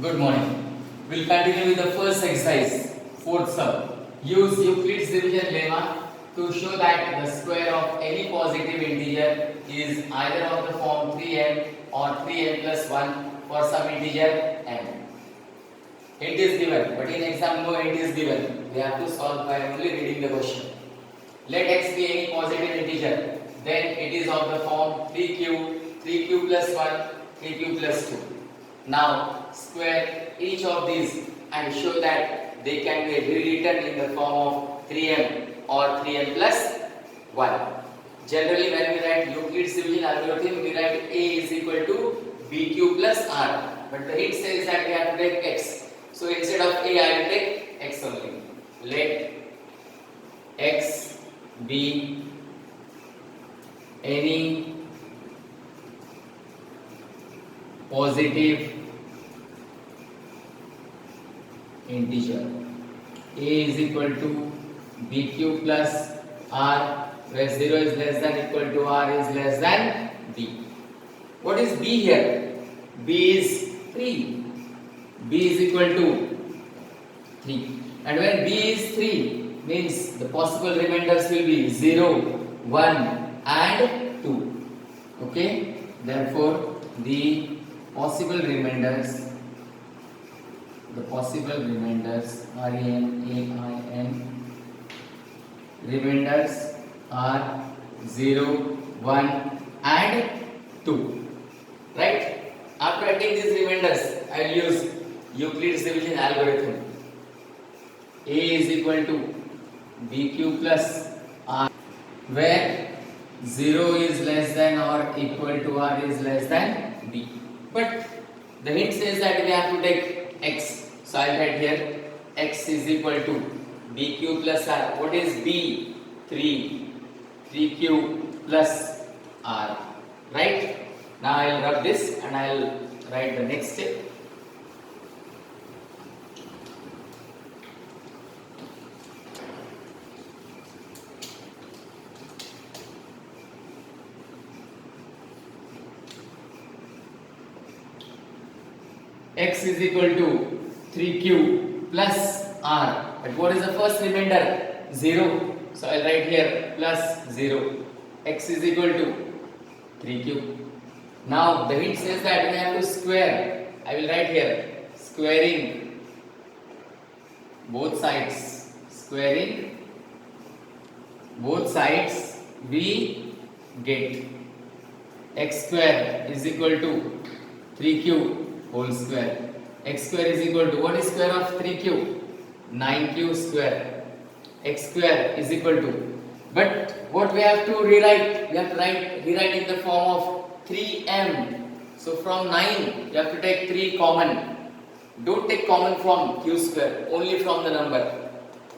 Good morning. We'll continue with the first exercise, fourth sum. Use Euclid's division lemma to show that the square of any positive integer is either of the form 3m or 3m plus 1 for some integer m. Hint is given, but in exam no hint is given. We have to solve by only reading the question. Let x be any positive integer, then it is of the form 3q plus 1, 3q plus 2. Now square each of these and show that they can be rewritten in the form of 3m or 3m plus 1. Generally when we write Euclid's division algorithm, we write a is equal to bq plus r. But the hint says that we have to take x. So instead of a, I will take x only. Let x be any positive integer. A is equal to bq plus r, where 0 is less than equal to r is less than b. What is b here? B is 3. B is equal to 3. And when b is 3, means the possible remainders will be 0, 1 and 2. Okay? Therefore, the possible remainders REMAIN remainders are 0, 1 and 2. Right? After writing these remainders, I will use Euclid's division algorithm. A is equal to bq plus r, where 0 is less than or equal to r is less than b. But the hint says that we have to take x. So I will write here x is equal to bq plus r. What is b? 3q plus r. Right? Now I will rub this and I will write the next step. X is equal to 3q plus r. But what is the first remainder? 0. So I will write here plus 0. X is equal to 3q. Now the hint says that we have to square. I will write here squaring both sides. Squaring both sides, we get x square is equal to 3q whole square. X square is equal to, what is square of 3q? 9q square. X square is equal to, but what we have to rewrite? We have to rewrite in the form of 3m. So from 9 you have to take 3 common. Don't take common from q square, only from the number.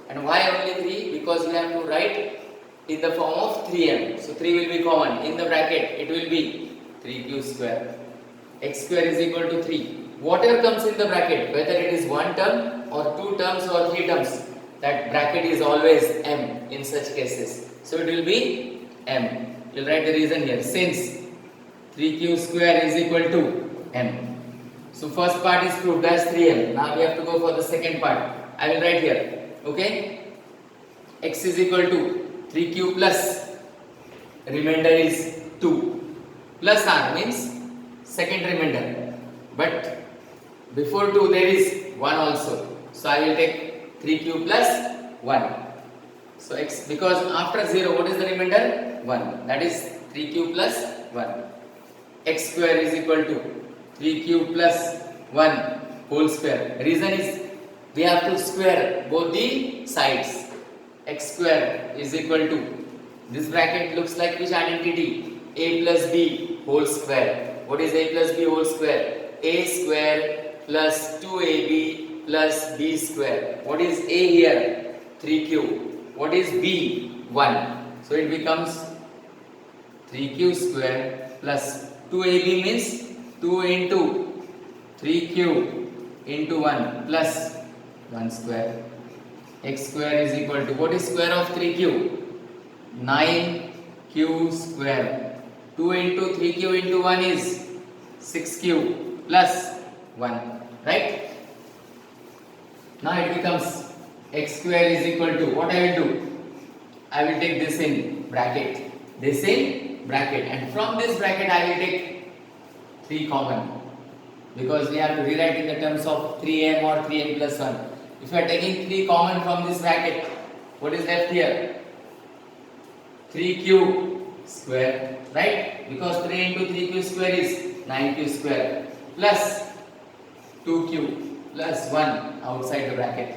And why only 3? Because we have to write in the form of 3m. So 3 will be common. In the bracket it will be 3q square. X square is equal to 3. Whatever comes in the bracket, whether it is one term or 2 terms or 3 terms, that bracket is always m in such cases. So it will be m. You will write the reason here. Since 3q square is equal to m. So first part is proved as 3m. Now we have to go for the second part. I will write here. Okay? X is equal to 3q plus remainder is 2 plus r means second remainder, but before 2 there is 1 also. So I will take 3q plus 1. So x, because after 0 what is the remainder? 1. That is 3q plus 1. X square is equal to 3q plus 1 whole square. Reason is we have to square both the sides. X square is equal to, this bracket looks like which identity? A plus b whole square. What is a plus b whole square? A square plus 2ab plus b square. What is a here? 3q. What is b? 1. So it becomes 3q square plus 2ab means 2 into 3q into 1 plus 1 square. X square is equal to, what is square of 3q? 9q square. 2 into 3q into 1 is 6q plus 1. right? Now it becomes x square is equal to, what I will do? I will take this in bracket, and from this bracket I will take 3 common, because we have to rewrite in the terms of 3m or 3m plus 1. If you are taking 3 common from this bracket, what is left here? 3q square, right? Because 3 into 3q square is 9q square, plus 2q plus 1 outside the bracket.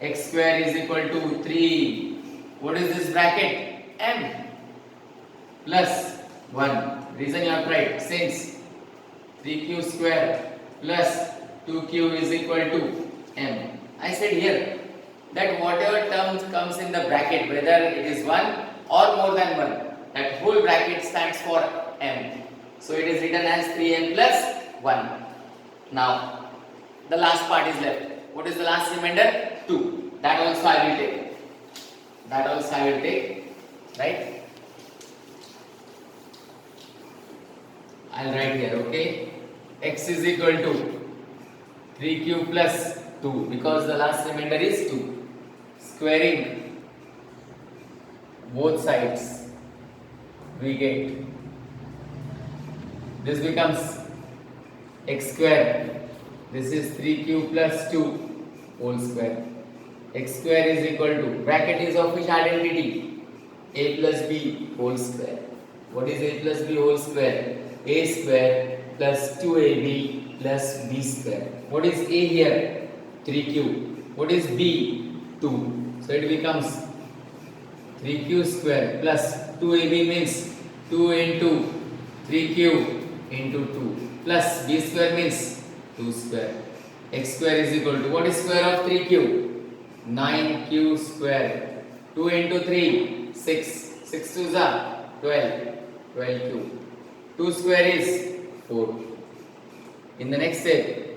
X square is equal to 3. What is this bracket? M plus 1. Reason you have tried, since 3q square plus 2q is equal to m. I said here that whatever term comes in the bracket, whether it is 1 or more than 1, that whole bracket stands for m. So it is written as 3m plus 1. Now the last part is left. What is the last remainder? 2. That also I will take. Right? I'll write here, okay? X is equal to 3q plus 2, because the last remainder is 2. Squaring both sides, we get, this becomes x square. This is 3q plus 2 whole square. X square is equal to, bracket is of which identity? A plus b whole square. What is a plus b whole square? A square plus 2ab plus b square. What is a here? 3q. What is b? 2. So it becomes 3q square plus 2ab means 2 into 3q into 2 plus b square means 2 square. X square is equal to, what is square of 3q? 9q square. 2 into 3, 6. 6 2s are 12. 12q. 2 square is 4. In the next step,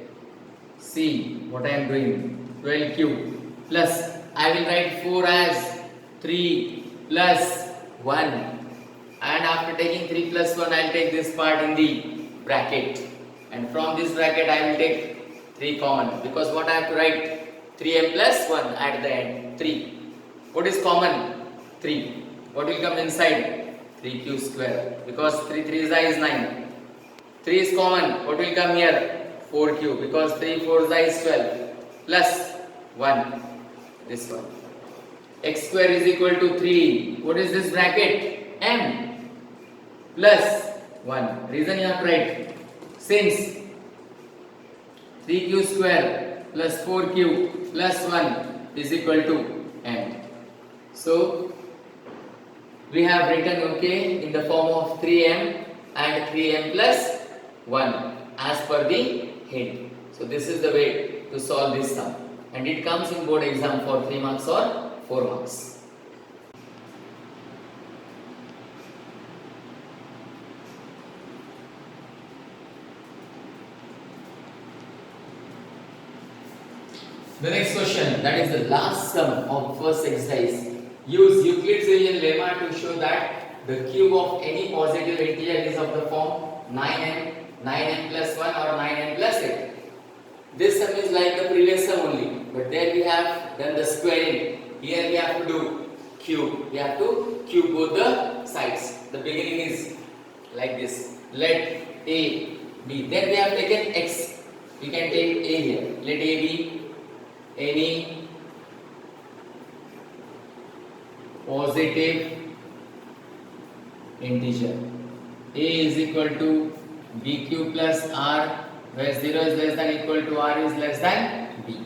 see what I am doing. 12q plus, I will write 4 as 3 plus 1. And after taking 3 plus 1, I will take this part in the bracket. And from this bracket, I will take 3 common. Because what I have to write? 3m plus 1 at the end, 3. What is common? 3. What will come inside? 3q square. Because 3 3s is 9. 3 is common. What will come here? 4q. Because 3 4s is 12. Plus 1. This one. X square is equal to 3. What is this bracket? M plus 1. Reason you have to write. Since 3q square plus 4q plus 1 is equal to m. So we have written, okay, in the form of 3m and 3m plus 1 as per the hint. So this is the way to solve this sum, and it comes in board exam for 3 marks or 4 marks. The next question, that is the last sum of first exercise. Use Euclidean lemma to show that the cube of any positive integer is of the form 9m plus 1 or 9m plus 8. This sum is like the previous sum only, but there we have done the squaring. Here we have to do cube. We have to cube both the sides. The beginning is like this. Let a be. Then we have taken x. We can take a here. Let a be any positive integer. A is equal to bq plus r, where 0 is less than equal to r is less than b.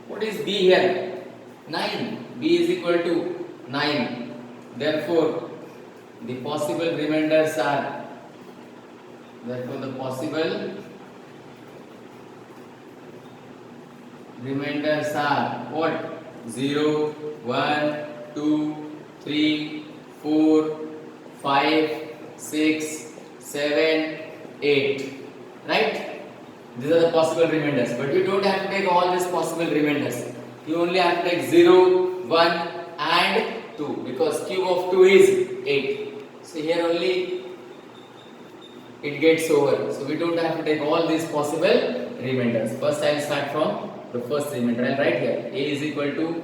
What is b here? 9. b is equal to 9. Therefore, the possible remainders are, what? 0, 1, 2, 3, 4, 5, 6, 7, 8. Right? These are the possible remainders. But you don't have to take all these possible remainders. You only have to take 0, 1 and 2, because cube of 2 is 8. So here only it gets over. So we don't have to take all these possible remainders. First I will start from the first remainder. I will write here a is equal to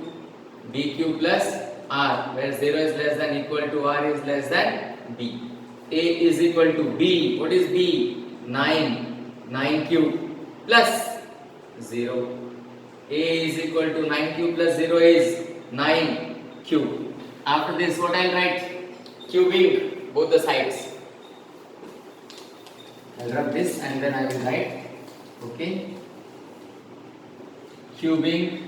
bq plus r, where 0 is less than equal to r is less than b. A is equal to b. What is b? 9 cube plus 0. A is equal to 9 cube plus 0 is 9 cube. After this, what I will write? Cubing both the sides. I will rub this and then I will write. Okay. Cubing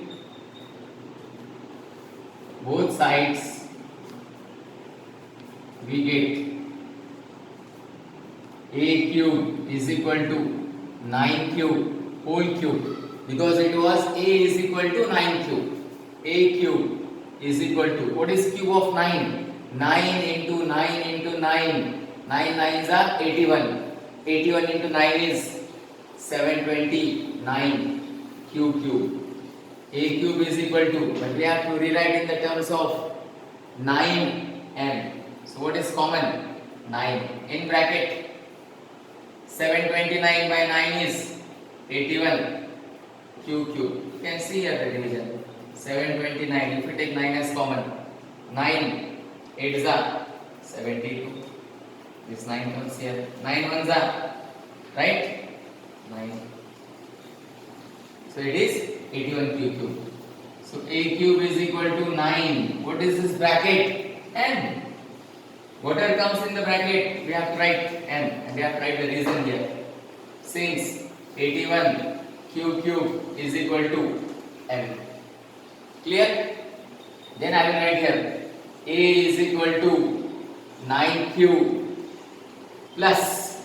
both sides, we get a cube is equal to 9 cube whole cube, because it was a is equal to 9 cube. A cube is equal to, what is cube of 9? 9 into 9 into 9. 9 nines are 81. 81 into 9 is 729 cube. A cube is equal to, but we have to rewrite in the terms of 9n. So what is common? 9. In bracket, 729 by 9 is 81 cube. You can see here the division. 729. If we take 9 as common, 9 8s are 72. This 9 comes here. 9 1s are, right? 9. So it is 81 cube. So a cube is equal to 9. What is this bracket? N. Whatever comes in the bracket, we have to write n, and we have to write the reason here. Since 81 cube is equal to n. Clear? Then I will write here a is equal to 9 cube plus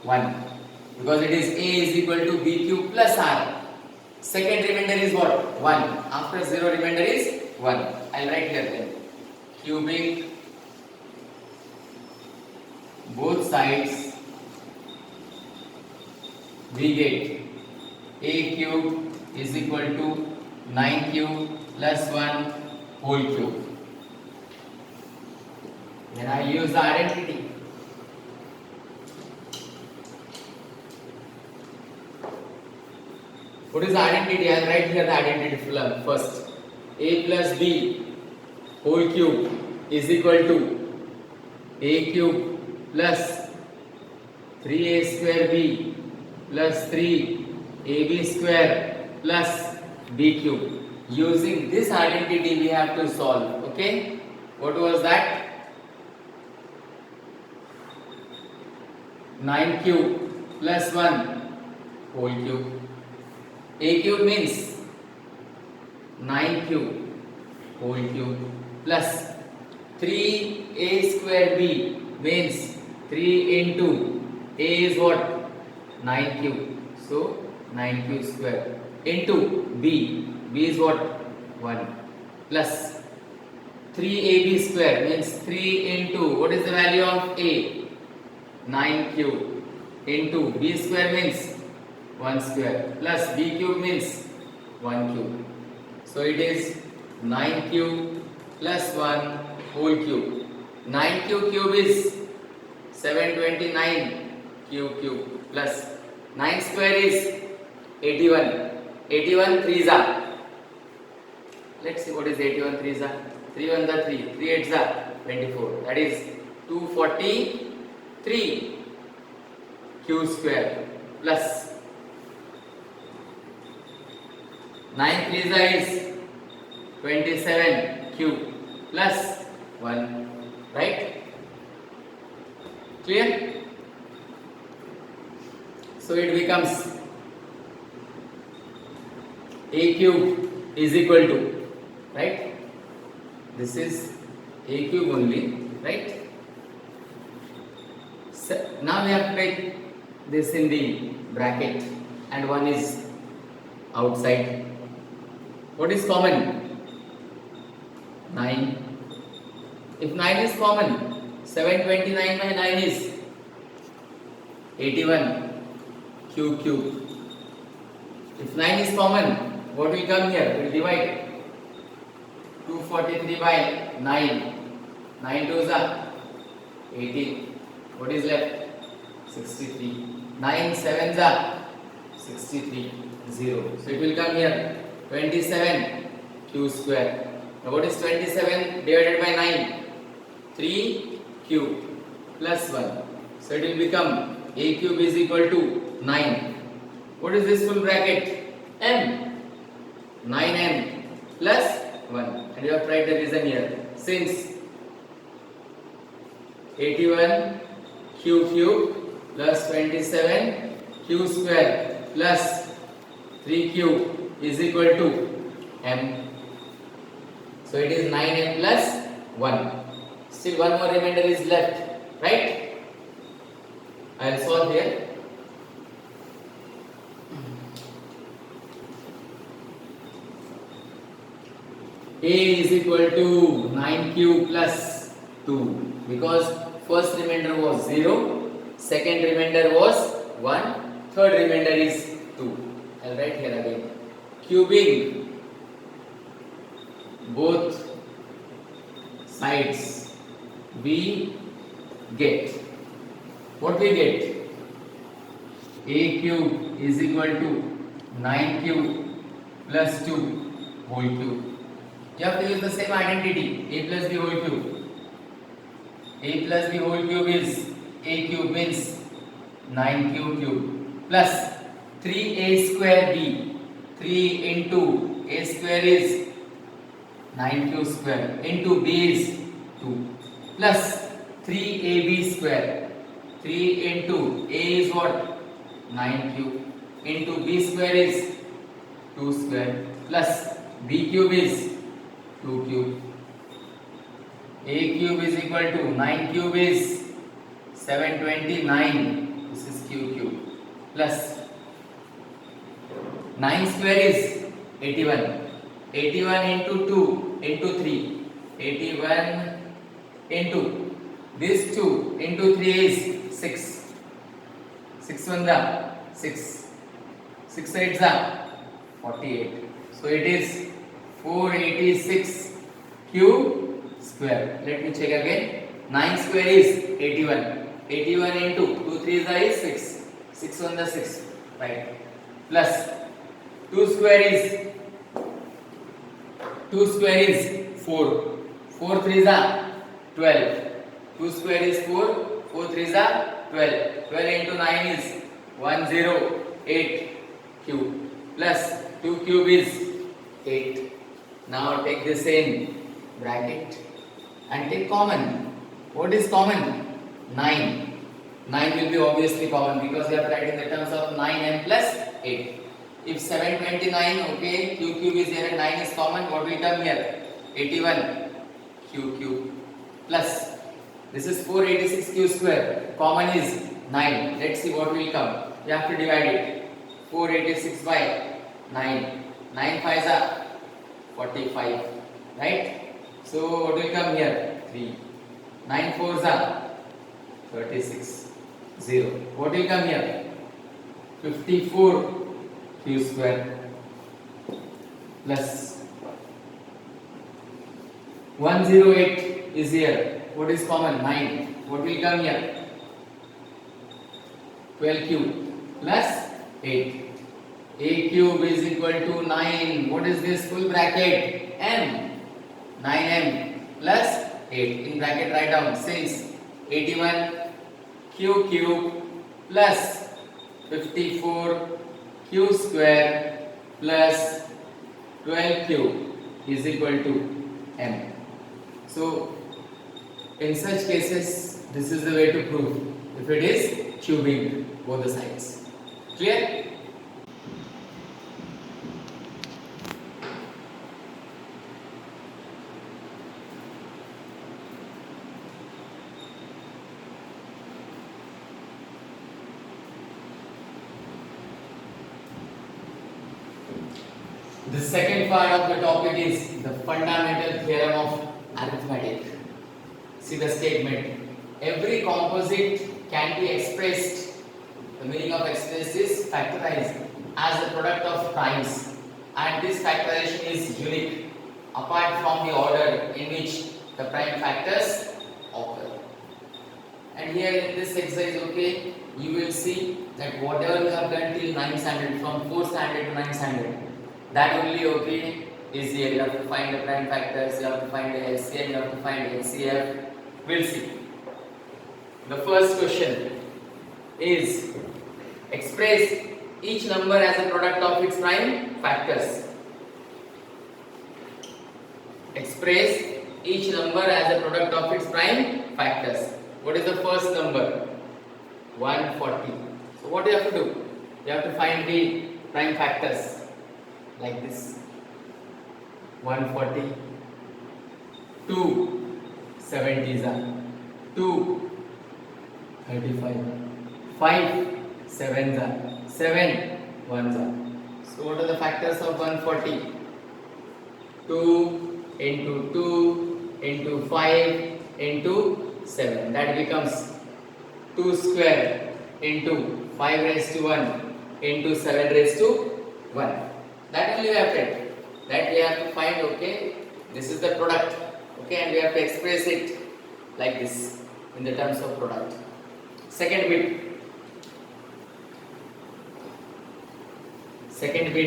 1, because it is a is equal to b cube plus r. Second remainder is what? 1. After 0 remainder is 1. I will write here then. Cubing both sides, we get a cube is equal to 9 cube plus 1 whole cube. Then I use the identity. What is the identity? I will write here the identity first. A plus b whole cube is equal to a cube plus 3a square b plus 3ab square plus b cube. Using this identity we have to solve. Okay. What was that? 9 cube plus 1 whole cube. A cube means 9 cube whole cube plus 3a square b means 3 into a is what? 9 cube. So 9 cube square into b. B is what? 1 plus 3ab square means 3 into, what is the value of a? 9 cube into b square means 1 square plus b cube means 1 cube. So it is 9 cube plus 1 whole cube. 9 cube is 729 cube plus 9 square is 81. 81 3s are. Let's see what is 81 3s are. 3 1s are 3. 3 8s are 24. That is 243 q square plus 9 3s is 27 q plus 1. Right? Clear? So it becomes a cube is equal to, right? This is a cube only, right? So now we have to take this in the bracket and 1 is outside. What is common? 9. If 9 is common, 729 by 9 is 81 cube. If 9 is common, what will come here? We will divide 243 by 9. 9 2s are 18. What is left? 63. 9 7s are 63, 0. So it will come here 27 q square. Now what is 27 divided by 9? 3q plus 1. So it will become a cube is equal to 9. What is this full bracket? M. 9m plus 1. And you have tried the reason here. Since 81 q cube plus 27 q square plus 3q is equal to m. So it is 9m plus 1. Still one more remainder is left, right? I will solve here. A is equal to 9q plus 2 because first remainder was 0, second remainder was 1, third remainder is 2. I will write here again. Cubing both sides, we get. What we get? A cube is equal to 9q plus 2 whole cube. You have to use the same identity, a plus b whole cube. A plus b whole cube is a cube means 9q cube plus 3a square b. 3 into a square is 9q square into b is 2 plus 3ab square. 3 into a is what? 9q into b square is 2 square plus b cube is 2 cube. A cube is equal to 9 cube is 729. This is q cube plus 9 square is 81. 81 into 2 into 3. 81 into this 2 into 3 is 6. 6 1 the 6. 6 8 the 48. So it is 486 q square. Let me check again. 9 square is 81. 81 into 2 3 is 6. 6 1 the 6. Right. Plus 2 square is 4. 4 3 is 12. 2 square is 4. 4 3 is 12. 12 into 9 is 108 cube plus 2 cube is 8. Now take this in bracket and take common. What is common? 9. 9 will be obviously common because we are writing the terms of 9m plus 8. If 729, okay, q cube is here and 9 is common, what will come here? 81 q cube plus this is 486 q square. Common is 9. Let's see what will come. You have to divide it. 486 by 9. 9 5s are 45. Right? So what will come here? 3. 9 4s are 36. 0. What will come here? 54 q square plus 108 is here. What is common? 9. What will come here? 12q plus 8. A cube is equal to 9. What is this full bracket? M. 9m plus 8. In bracket write down since 81 q cube plus 54 q square plus 12q is equal to m. So in such cases this is the way to prove if it is cubing both the sides. Clear? The second part of the topic is the fundamental theorem of arithmetic. See the statement. Every composite can be expressed, the meaning of express is factorized as the product of primes, and this factorization is unique apart from the order in which the prime factors occur. And And here in this exercise, okay, you will see that whatever we have done till 9th standard, from 4th standard to 9th standard, that only, okay, is here. You have to find the prime factors, you have to find the LCM, you have to find the HCF. We'll see. The first question is express each number as a product of its prime factors. Express each number as a product of its prime factors. What is the first number? 140. So what do you have to do? You have to find the prime factors like this. 140, 2 70s are 2 35, 5 7s are 7 1s are. So what are the factors of 140? 2 into 2 into 5 into 7. That becomes 2 square into 5 raised to 1 into 7 raised to 1. That only we have to. That we have to find, okay, this is the product, okay, and we have to express it like this in the terms of product. Second bit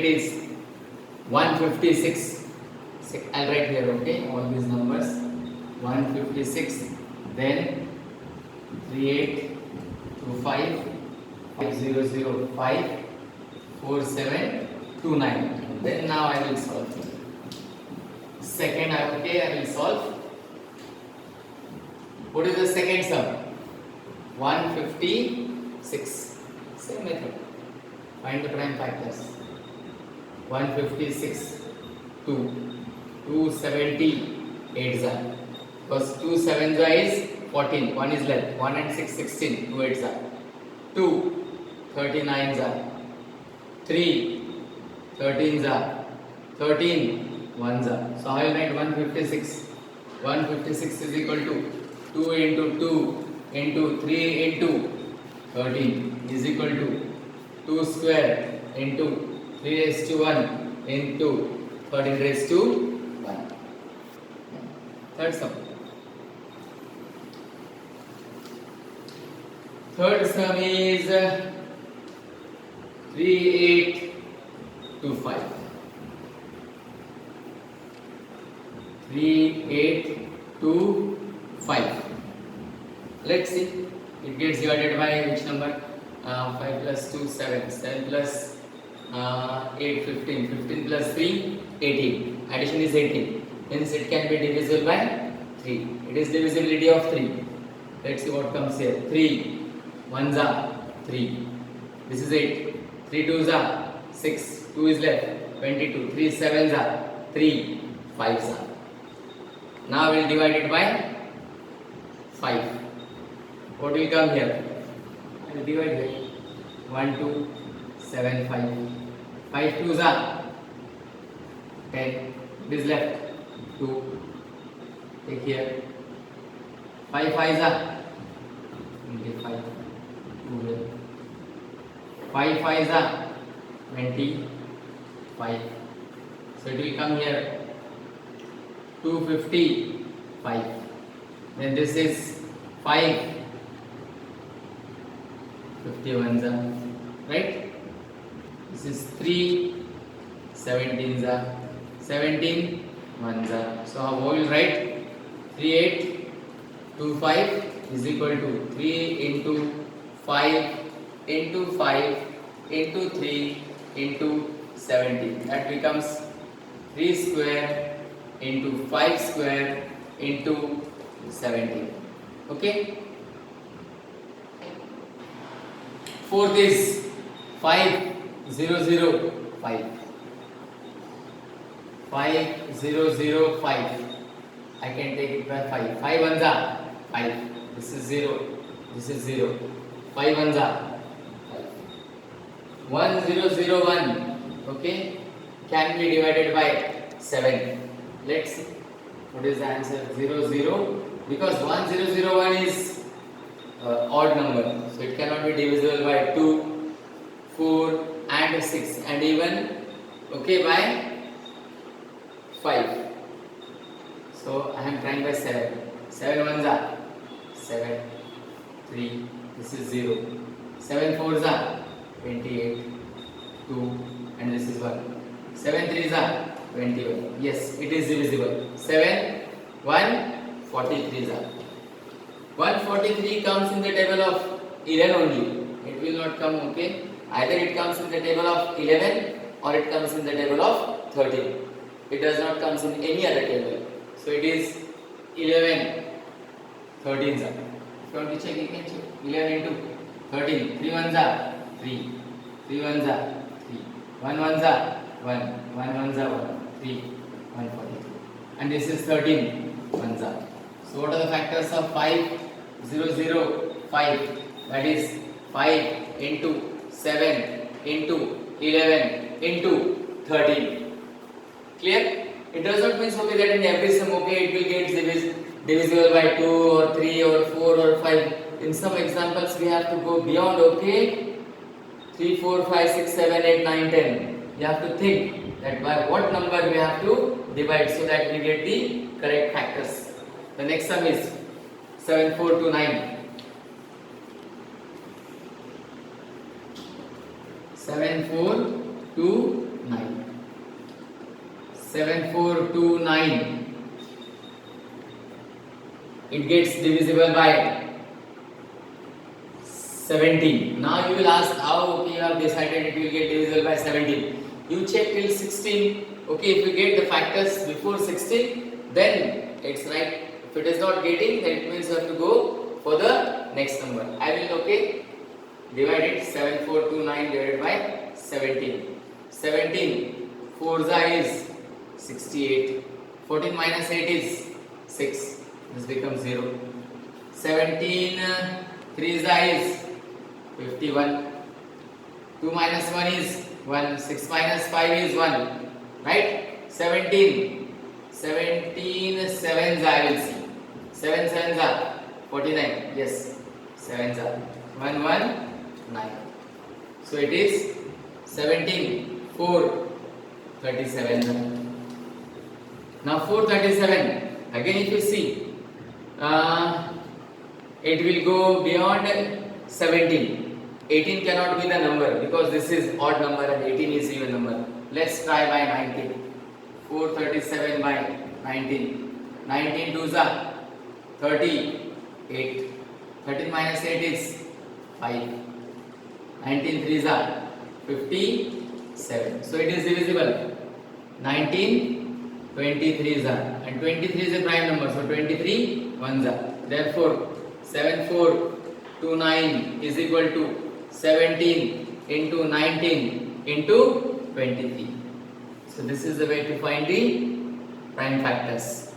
is 156. I'll write here, okay, all these numbers. 156, then 3825 5005 4729. Then now I will solve. Second, okay, I will solve. What is the second sum? 156. Same method. Find the prime factors. 156, 278 are. Because 2 7s is 14. 1 is left. 1 and 6 16. 2 8s are. 2 39s are. 3 13s are. 13 1s are. So I will write 156. 156 is equal to 2 into 2 into 3 into 13 is equal to 2 square into 3 raised to 1 into 13 raised to 1. Third sum. Third sum is 3825. 3825. Let's see. It gets divided by which number? 5 plus 2 7. 7 plus 8 15. 15 plus 3 18. Addition is 18. Hence it can be divisible by 3. It is divisibility of 3. Let's see what comes here. 3 1s are 3. This is 8. 3 2s are 6. 2 is left. 22. 3 7s are 3. 5s are. Now we will divide it by 5. What will come here? I will divide it. 1 2 7 5. 5 2s are 10. It is left. 2. Take here. 5 5s are 25. 2 here. 5 5s are 25. So it will come here 255. Then this is 5 51s are, right? This is 3 17s are, 17 1s are. So how we will write? 3825 is equal to 3 into 5 into 5 into 3 into 17. That becomes 3 square into 5 square into 17. Okay? Fourth is 5005. 5005. I can take it by 5. 5 ones are 5. This is 0. This is 0. 5 ones are 5. 1001. Okay? Can be divided by 7. Let's see. What is the answer? 00. Because 1001 is odd number. So it cannot be divisible by 2, 4 and 6 and even by 5. So I am trying by 7. 7 ones are 7. 3. This is 0. 7 4s are 28. 2. And this is 1. 7 3s are 21. Yes, it is divisible. 7 1 43s are. 143 comes in the table of 11 only. It will not come, okay? Either it comes in the table of 11 or it comes in the table of 13. It does not comes in any other table. So it is 11 13s are. If you want to check, you can check. 11 into 13. 3 1s are 3. 3 1s are 3. 1 1s are 1. 1 1s are 1. 3. 143. And this is 13 1s are. So what are the factors of 5? 0 0 5. That is 5 into 7 into 11 into 13. Clear? It does not mean okay that in every sum okay it will get divisible by 2 or 3 or 4 or 5. In some examples we have to go beyond, okay? 3, 4, 5, 6, 7, 8, 9, 10. You have to think that by what number we have to divide so that we get the correct factors. The next sum is 7 4 2 9. 7 4 2 9. 7 4 2 9. It gets divisible by 17. Now you will ask how okay, you have decided it will get divisible by 17. You check till 16. Okay, if you get the factors before 16, then it's right. If it is not getting, then it means you have to go for the next number. I will okay divide it 7 4 2 9 divided by 17. 17 4 is 68. 14 minus 8 is 6. This becomes 0. 17 3 is 51. 2 minus 1 is 1. 6 minus 5 is 1. Right? 17 sevens I will see. 7 sevens are 49. Yes, sevens are 1 1 9. So it is 17 4 37. Now 437. Again, if you see, it will go beyond 17. 18 cannot be the number because this is odd number and 18 is even number. Let's try by 19. 437 by 19. 19 2s are 38. 13 minus 8 is 5. 19 3s are 57. So it is divisible. 19 23s are, and 23 is a prime number, so 23 1s are. Therefore 7 4 2 9 is equal to 17 into 19 into 23. So this is the way to find the prime factors.